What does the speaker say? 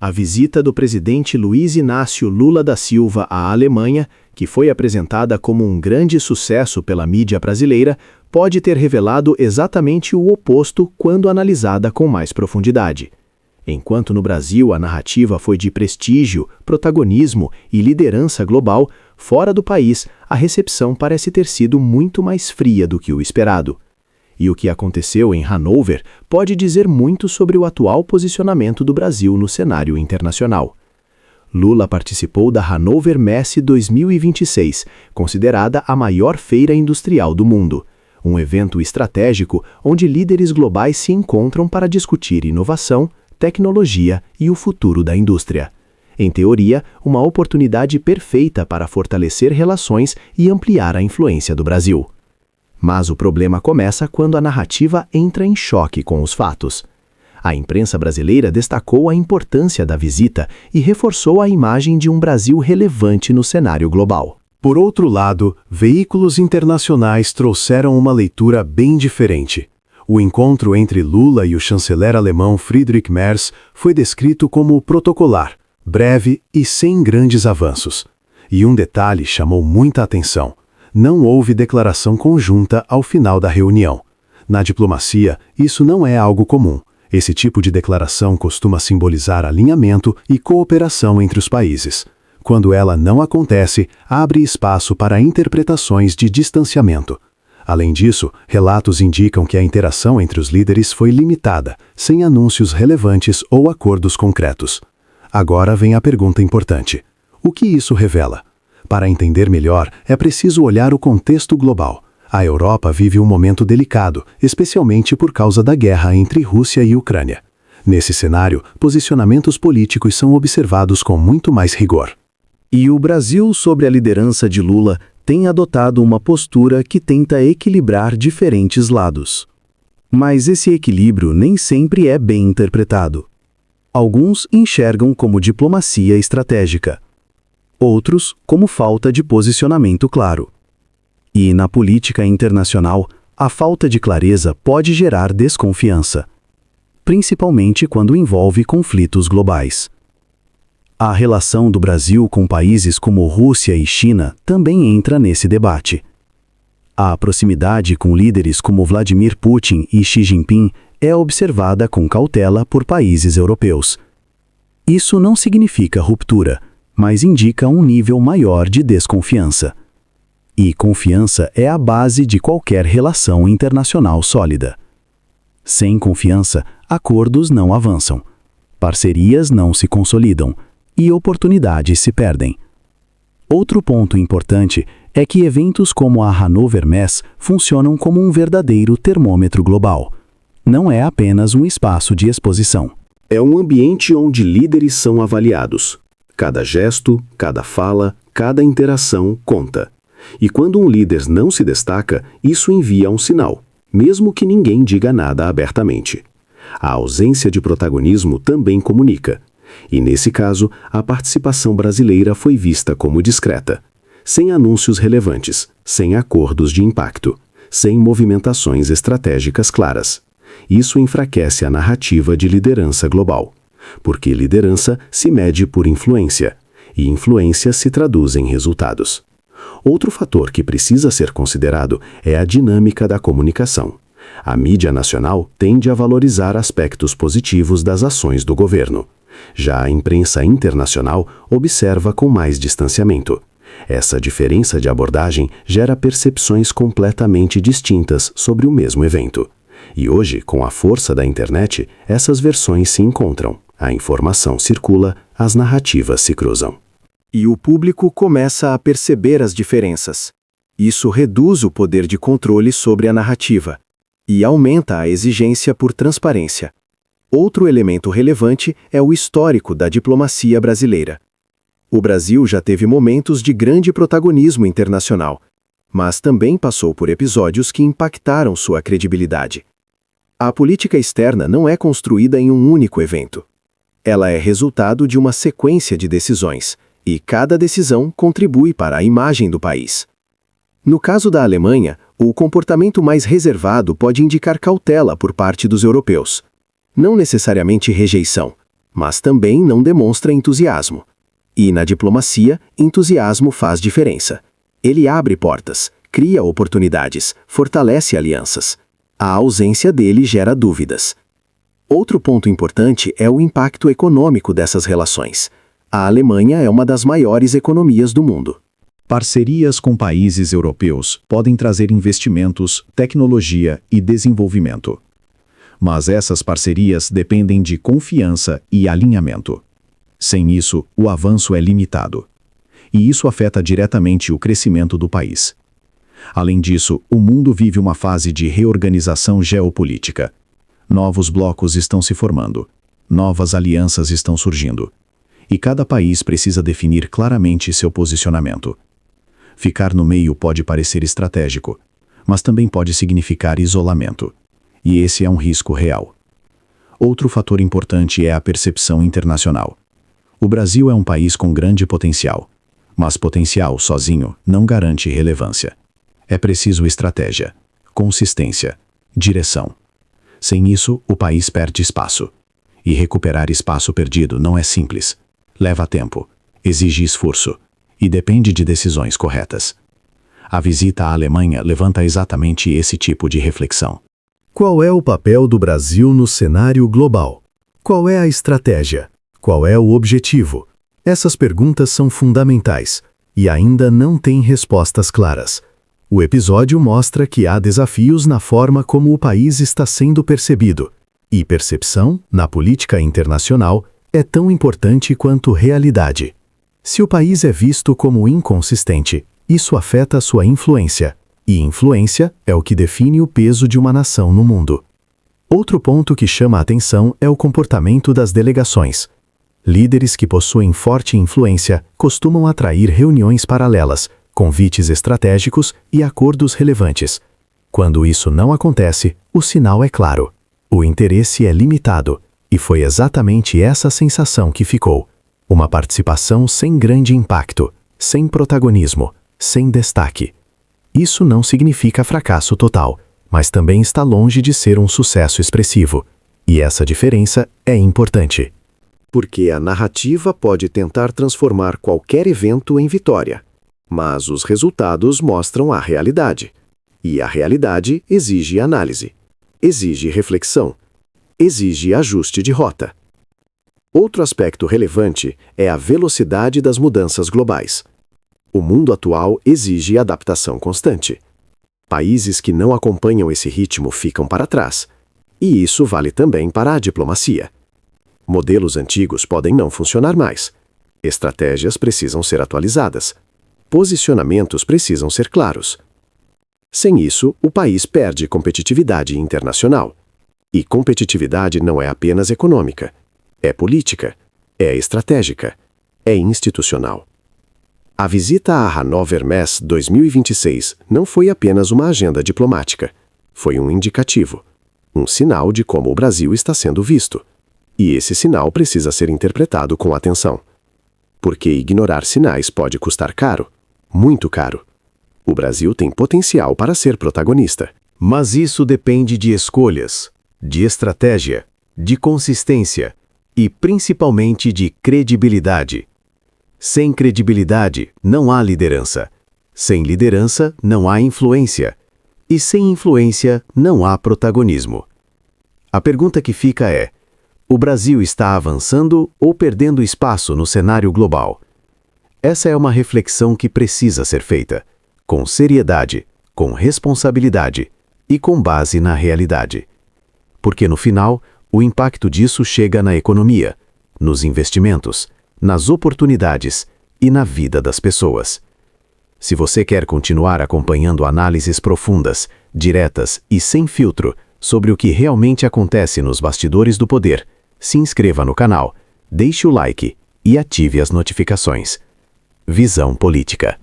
A visita do presidente Luiz Inácio Lula da Silva à Alemanha, que foi apresentada como um grande sucesso pela mídia brasileira, pode ter revelado exatamente o oposto quando analisada com mais profundidade. Enquanto no Brasil a narrativa foi de prestígio, protagonismo e liderança global, fora do país a recepção parece ter sido muito mais fria do que o esperado. E o que aconteceu em Hannover pode dizer muito sobre o atual posicionamento do Brasil no cenário internacional. Lula participou da Hannover Messe 2026, considerada a maior feira industrial do mundo, um evento estratégico onde líderes globais se encontram para discutir inovação, tecnologia e o futuro da indústria. Em teoria, uma oportunidade perfeita para fortalecer relações e ampliar a influência do Brasil. Mas o problema começa quando a narrativa entra em choque com os fatos. A imprensa brasileira destacou a importância da visita e reforçou a imagem de um Brasil relevante no cenário global. Por outro lado, veículos internacionais trouxeram uma leitura bem diferente. O encontro entre Lula e o chanceler alemão Friedrich Merz foi descrito como protocolar, breve e sem grandes avanços. E um detalhe chamou muita atenção: não houve declaração conjunta ao final da reunião. Na diplomacia, isso não é algo comum. Esse tipo de declaração costuma simbolizar alinhamento e cooperação entre os países. Quando ela não acontece, abre espaço para interpretações de distanciamento. Além disso, relatos indicam que a interação entre os líderes foi limitada, sem anúncios relevantes ou acordos concretos. Agora vem a pergunta importante: o que isso revela? Para entender melhor, é preciso olhar o contexto global. A Europa vive um momento delicado, especialmente por causa da guerra entre Rússia e Ucrânia. Nesse cenário, posicionamentos políticos são observados com muito mais rigor. E o Brasil, sob a liderança de Lula, tem adotado uma postura que tenta equilibrar diferentes lados. Mas esse equilíbrio nem sempre é bem interpretado. Alguns enxergam como diplomacia estratégica. Outros como falta de posicionamento claro. E na política internacional, a falta de clareza pode gerar desconfiança, principalmente quando envolve conflitos globais. A relação do Brasil com países como Rússia e China também entra nesse debate. A proximidade com líderes como Vladimir Putin e Xi Jinping é observada com cautela por países europeus. Isso não significa ruptura, mas indica um nível maior de desconfiança. E confiança é a base de qualquer relação internacional sólida. Sem confiança, acordos não avançam, parcerias não se consolidam e oportunidades se perdem. Outro ponto importante é que eventos como a Hannover Messe funcionam como um verdadeiro termômetro global. Não é apenas um espaço de exposição. É um ambiente onde líderes são avaliados. Cada gesto, cada fala, cada interação conta. E quando um líder não se destaca, isso envia um sinal, mesmo que ninguém diga nada abertamente. A ausência de protagonismo também comunica. E nesse caso, a participação brasileira foi vista como discreta, sem anúncios relevantes, sem acordos de impacto, sem movimentações estratégicas claras. Isso enfraquece a narrativa de liderança global, porque liderança se mede por influência, e influência se traduz em resultados. Outro fator que precisa ser considerado é a dinâmica da comunicação. A mídia nacional tende a valorizar aspectos positivos das ações do governo. Já a imprensa internacional observa com mais distanciamento. Essa diferença de abordagem gera percepções completamente distintas sobre o mesmo evento. E hoje, com a força da internet, essas versões se encontram. A informação circula, as narrativas se cruzam. E o público começa a perceber as diferenças. Isso reduz o poder de controle sobre a narrativa e aumenta a exigência por transparência. Outro elemento relevante é o histórico da diplomacia brasileira. O Brasil já teve momentos de grande protagonismo internacional, mas também passou por episódios que impactaram sua credibilidade. A política externa não é construída em um único evento. Ela é resultado de uma sequência de decisões, e cada decisão contribui para a imagem do país. No caso da Alemanha, o comportamento mais reservado pode indicar cautela por parte dos europeus. Não necessariamente rejeição, mas também não demonstra entusiasmo. E na diplomacia, entusiasmo faz diferença. Ele abre portas, cria oportunidades, fortalece alianças. A ausência dele gera dúvidas. Outro ponto importante é o impacto econômico dessas relações. A Alemanha é uma das maiores economias do mundo. Parcerias com países europeus podem trazer investimentos, tecnologia e desenvolvimento. Mas essas parcerias dependem de confiança e alinhamento. Sem isso, o avanço é limitado. E isso afeta diretamente o crescimento do país. Além disso, o mundo vive uma fase de reorganização geopolítica. Novos blocos estão se formando. Novas alianças estão surgindo. E cada país precisa definir claramente seu posicionamento. Ficar no meio pode parecer estratégico, mas também pode significar isolamento. E esse é um risco real. Outro fator importante é a percepção internacional. O Brasil é um país com grande potencial, mas potencial sozinho não garante relevância. É preciso estratégia, consistência, direção. Sem isso, o país perde espaço. E recuperar espaço perdido não é simples. Leva tempo, exige esforço e depende de decisões corretas. A visita à Alemanha levanta exatamente esse tipo de reflexão. Qual é o papel do Brasil no cenário global? Qual é a estratégia? Qual é o objetivo? Essas perguntas são fundamentais e ainda não têm respostas claras. O episódio mostra que há desafios na forma como o país está sendo percebido, e percepção, na política internacional, é tão importante quanto realidade. Se o país é visto como inconsistente, isso afeta sua influência, e influência é o que define o peso de uma nação no mundo. Outro ponto que chama a atenção é o comportamento das delegações. Líderes que possuem forte influência costumam atrair reuniões paralelas, convites estratégicos e acordos relevantes. Quando isso não acontece, o sinal é claro. O interesse é limitado, e foi exatamente essa sensação que ficou. Uma participação sem grande impacto, sem protagonismo, sem destaque. Isso não significa fracasso total, mas também está longe de ser um sucesso expressivo. E essa diferença é importante. Porque a narrativa pode tentar transformar qualquer evento em vitória, mas os resultados mostram a realidade. E a realidade exige análise, exige reflexão, exige ajuste de rota. Outro aspecto relevante é a velocidade das mudanças globais. O mundo atual exige adaptação constante. Países que não acompanham esse ritmo ficam para trás. E isso vale também para a diplomacia. Modelos antigos podem não funcionar mais. Estratégias precisam ser atualizadas. Posicionamentos precisam ser claros. Sem isso, o país perde competitividade internacional. E competitividade não é apenas econômica. É política, é estratégica, é institucional. A visita a Hannover Messe 2026 não foi apenas uma agenda diplomática. Foi um indicativo, um sinal de como o Brasil está sendo visto. E esse sinal precisa ser interpretado com atenção. Porque ignorar sinais pode custar caro, muito caro. O Brasil tem potencial para ser protagonista. Mas isso depende de escolhas, de estratégia, de consistência e principalmente de credibilidade. Sem credibilidade, não há liderança. Sem liderança, não há influência. E sem influência, não há protagonismo. A pergunta que fica é: o Brasil está avançando ou perdendo espaço no cenário global? Essa é uma reflexão que precisa ser feita, com seriedade, com responsabilidade e com base na realidade. Porque no final, o impacto disso chega na economia, nos investimentos, nas oportunidades e na vida das pessoas. Se você quer continuar acompanhando análises profundas, diretas e sem filtro sobre o que realmente acontece nos bastidores do poder, se inscreva no canal, deixe o like e ative as notificações. Visão Política.